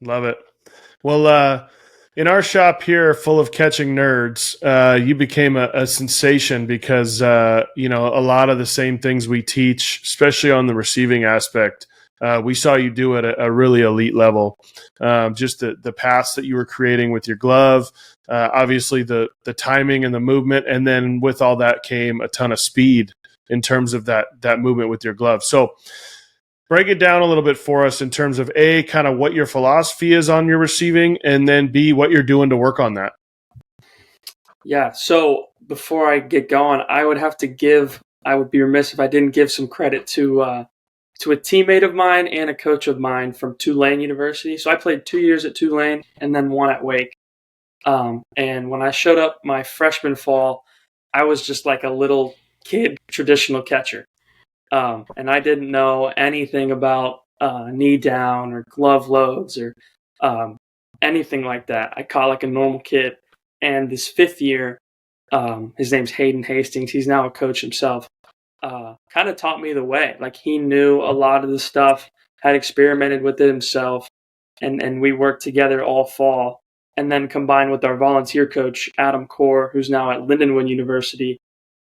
Love it. Well, in our shop here, full of catching nerds, you became a sensation because a lot of the same things we teach, especially on the receiving aspect, we saw you do at a really elite level. Just the pass that you were creating with your glove, obviously the timing and the movement, and then with all that came a ton of speed in terms of that movement with your glove. So break it down a little bit for us in terms of A, kind of what your philosophy is on your receiving, and then B, what you're doing to work on that. Yeah. So before I get going, I would be remiss if I didn't give some credit to a teammate of mine and a coach of mine from Tulane University. So I played 2 years at Tulane and then one at Wake. And when I showed up my freshman fall, I was just like a little kid traditional catcher. And I didn't know anything about knee down or glove loads or anything like that. I caught like a normal kid. And this fifth year, his name's Hayden Hastings. He's now a coach himself. Kind of taught me the way. Like he knew a lot of the stuff, had experimented with it himself, and we worked together all fall. And then combined with our volunteer coach, Adam Core, who's now at Lindenwood University,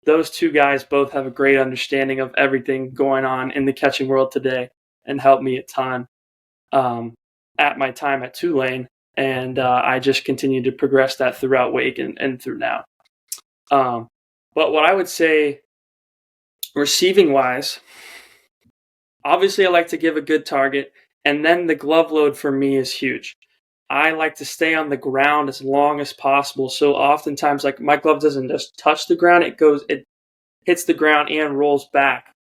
those two guys both have a great understanding of everything going on in the catching world today and helped me a ton at my time at Tulane. And I just continued to progress that throughout Wake and through now. But what I would say, receiving wise, obviously I like to give a good target, and then the glove load for me is huge. I like to stay on the ground as long as possible. So oftentimes, like my glove doesn't just touch the ground; it hits the ground and rolls back,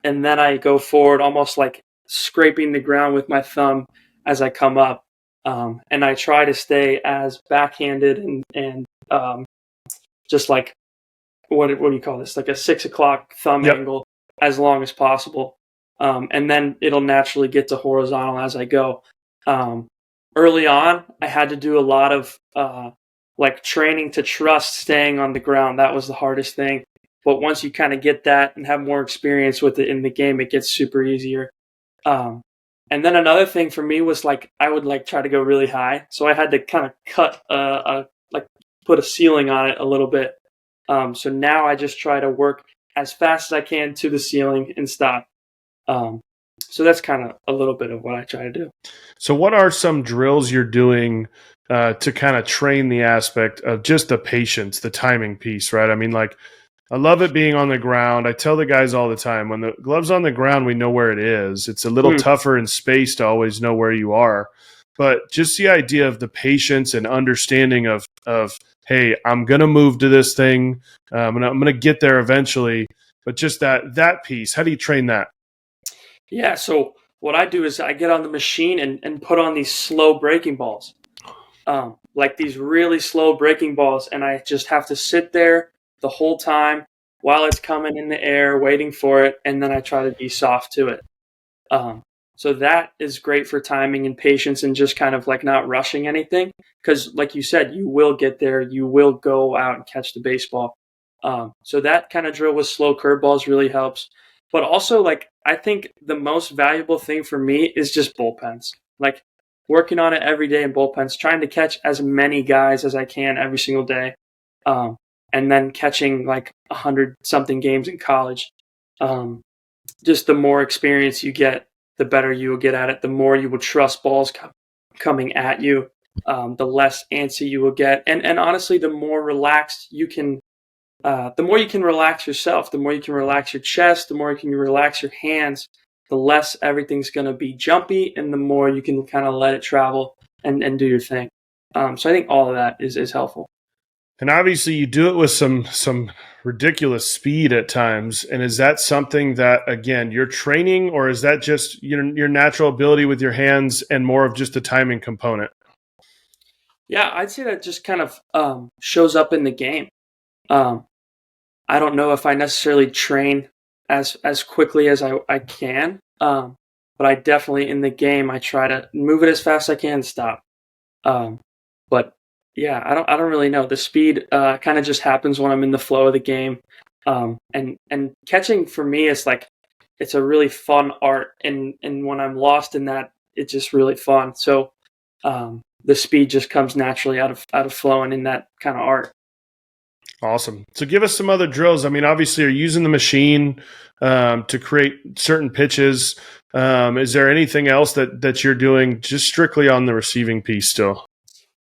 and then I go forward, almost like scraping the ground with my thumb as I come up. And I try to stay as backhanded and just like what do you call this? Like a 6 o'clock thumb angle as long as possible. And then it'll naturally get to horizontal as I go. Early on, I had to do a lot of like training to trust staying on the ground. That was the hardest thing. But once you kind of get that and have more experience with it in the game, it gets super easier. And then another thing for me was like I would like try to go really high, so I had to kind of cut like put a ceiling on it a little bit. So now I just try to work as fast as I can to the ceiling and stop. So that's kind of a little bit of what I try to do. So what are some drills you're doing to kind of train the aspect of just the patience, the timing piece, right? I mean, like, I love it being on the ground. I tell the guys all the time, when the glove's on the ground, we know where it is. It's a little tougher in space to always know where you are. But just the idea of the patience and understanding of hey, I'm going to move to this thing. I'm going to get there eventually. But just that piece, how do you train that? Yeah, so what I do is I get on the machine and put on these slow breaking balls, like these really slow breaking balls, and I just have to sit there the whole time while it's coming in the air, waiting for it, and then I try to be soft to it. So that is great for timing and patience and just kind of like not rushing anything, because like you said, you will get there, you will go out and catch the baseball. So that kind of drill with slow curveballs really helps. But also, like, I think the most valuable thing for me is just bullpens. Like, working on it every day in bullpens, trying to catch as many guys as I can every single day. And then catching, like, 100-something games in college. Just the more experience you get, the better you will get at it. The more you will trust balls coming at you. The less antsy you will get. And honestly, the more relaxed you can the more you can relax yourself, the more you can relax your chest, the more you can relax your hands, the less everything's going to be jumpy, and the more you can kind of let it travel and do your thing. So I think all of that is helpful. And obviously you do it with some ridiculous speed at times. And is that something that, again, you're training, or is that just your natural ability with your hands and more of just a timing component? Yeah, I'd say that just kind of shows up in the game. I don't know if I necessarily train as quickly as I can, but I definitely in the game I try to move it as fast as I can and stop. But yeah, I don't really know. The speed kind of just happens when I'm in the flow of the game. And catching for me is like it's a really fun art, and when I'm lost in that, it's just really fun. So the speed just comes naturally out of flowing in that kind of art. Awesome. So give us some other drills. I mean, obviously you're using the machine to create certain pitches. Is there anything else that you're doing just strictly on the receiving piece still?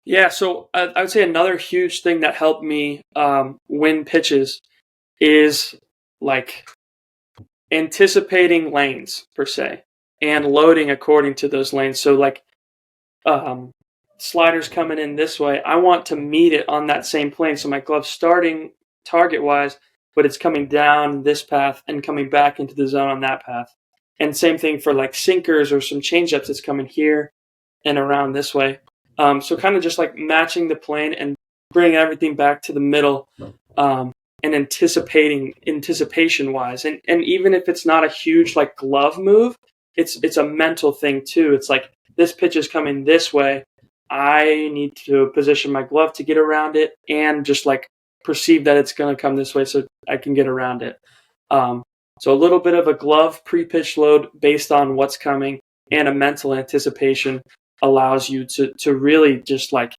Yeah, so I would say another huge thing that helped me win pitches is like anticipating lanes per se and loading according to those lanes. So like um, sliders coming in this way, I want to meet it on that same plane. So my glove's starting target wise, but it's coming down this path and coming back into the zone on that path. And same thing for like sinkers or some changeups. It's coming here and around this way. So kind of just like matching the plane and bringing everything back to the middle, and anticipation wise. And even if it's not a huge like glove move, it's a mental thing too. It's like this pitch is coming this way. I need to position my glove to get around it and just like perceive that it's going to come this way so I can get around it. So a little bit of a glove pre-pitch load based on what's coming and a mental anticipation allows you to really just like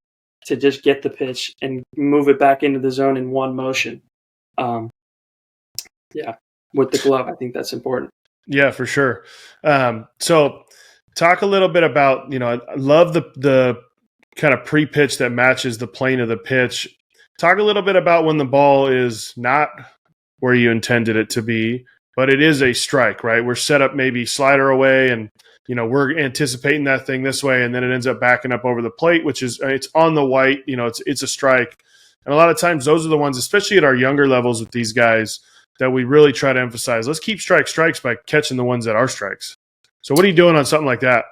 to just get the pitch and move it back into the zone in one motion. Yeah, with the glove, I think that's important. Yeah, for sure. So talk a little bit about, I love the kind of pre-pitch that matches the plane of the pitch. Talk a little bit about when the ball is not where you intended it to be, but it is a strike, right? We're set up maybe slider away and, we're anticipating that thing this way, and then it ends up backing up over the plate, which is, it's on the white, it's a strike. And a lot of times those are the ones, especially at our younger levels with these guys, that we really try to emphasize. Let's keep strikes by catching the ones that are strikes. So what are you doing on something like that?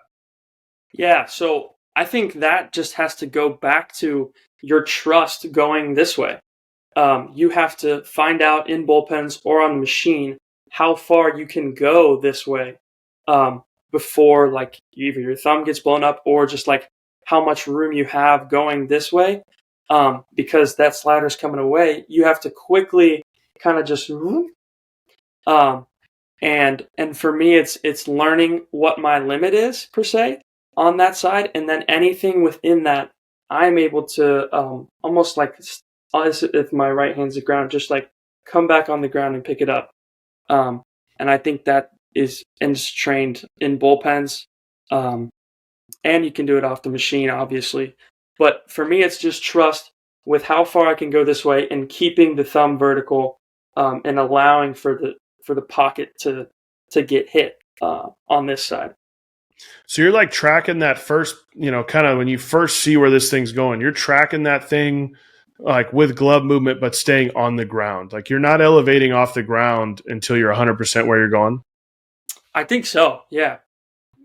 Yeah, so I think that just has to go back to your trust going this way. You have to find out in bullpens or on the machine how far you can go this way before like either your thumb gets blown up or just like how much room you have going this way. Because that slider's coming away, you have to quickly kind of just and for me it's learning what my limit is per se on that side, and then anything within that I'm able to almost like as if my right hand's the ground, just like come back on the ground and pick it up. And I think that is trained in bullpens, and you can do it off the machine obviously, but for me it's just trust with how far I can go this way and keeping the thumb vertical, and allowing for the pocket to get hit on this side. So you're like tracking that first, kind of when you first see where this thing's going, you're tracking that thing like with glove movement, but staying on the ground. Like you're not elevating off the ground until you're 100% where you're going. I think so. Yeah.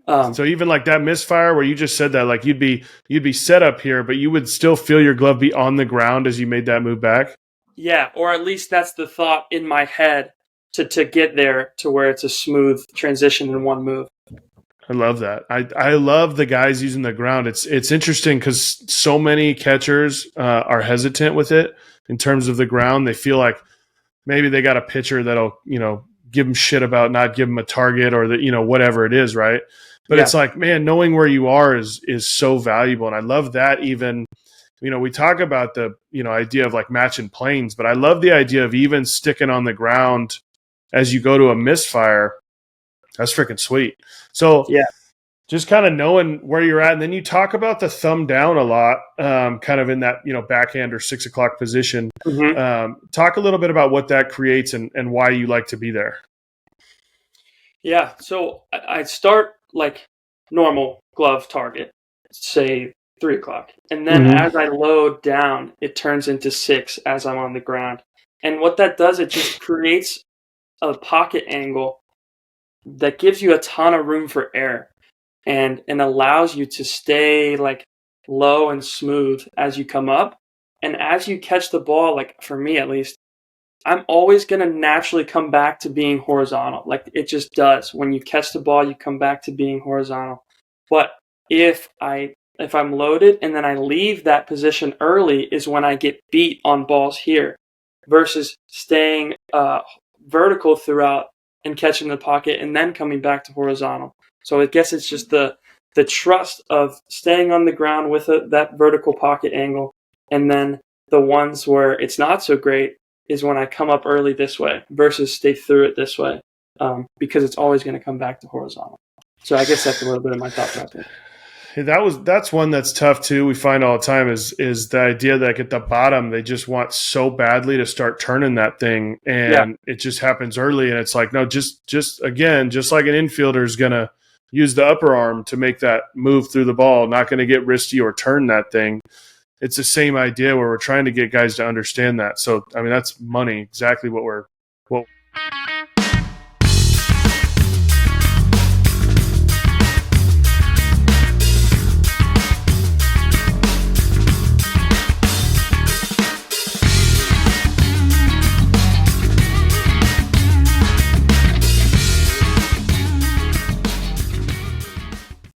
So even like that misfire where you just said that, like you'd be set up here, but you would still feel your glove be on the ground as you made that move back. Yeah, or at least that's the thought in my head to get there to where it's a smooth transition in one move. I love that. I love the guys using the ground. It's interesting because so many catchers are hesitant with it in terms of the ground. They feel like maybe they got a pitcher that'll give them shit about not give them a target or whatever it is, right? But It's like, man, knowing where you are is so valuable, and I love that. Even we talk about the idea of like matching planes, but I love the idea of even sticking on the ground as you go to a misfire. That's freaking sweet. So yeah, just kind of knowing where you're at. And then you talk about the thumb down a lot, kind of in that, backhand or 6 o'clock position. mm-hmm. Talk a little bit about what that creates and why you like to be there. Yeah, so I start like normal glove target, say 3 o'clock. And then as I load down, it turns into 6 as I'm on the ground. And what that does, it just creates a pocket angle that gives you a ton of room for air and allows you to stay like low and smooth as you come up. And as you catch the ball, like for me at least, I'm always going to naturally come back to being horizontal. Like it just does. When you catch the ball, you come back to being horizontal. But if I'm loaded and then I leave that position early is when I get beat on balls here versus staying vertical throughout and catching the pocket and then coming back to horizontal. So I guess it's just the the trust of staying on the ground with that vertical pocket angle. And then the ones where it's not so great is when I come up early this way versus stay through it this way, because it's always going to come back to horizontal. So I guess that's a little bit of my thought process. That's one that's tough too. We find all the time is the idea that at the bottom they just want so badly to start turning that thing, and it just happens early, and it's like, no, just again, just like an infielder is gonna use the upper arm to make that move through the ball, not going to get wristy or turn that thing. It's the same idea where we're trying to get guys to understand that. So I mean, that's money, exactly what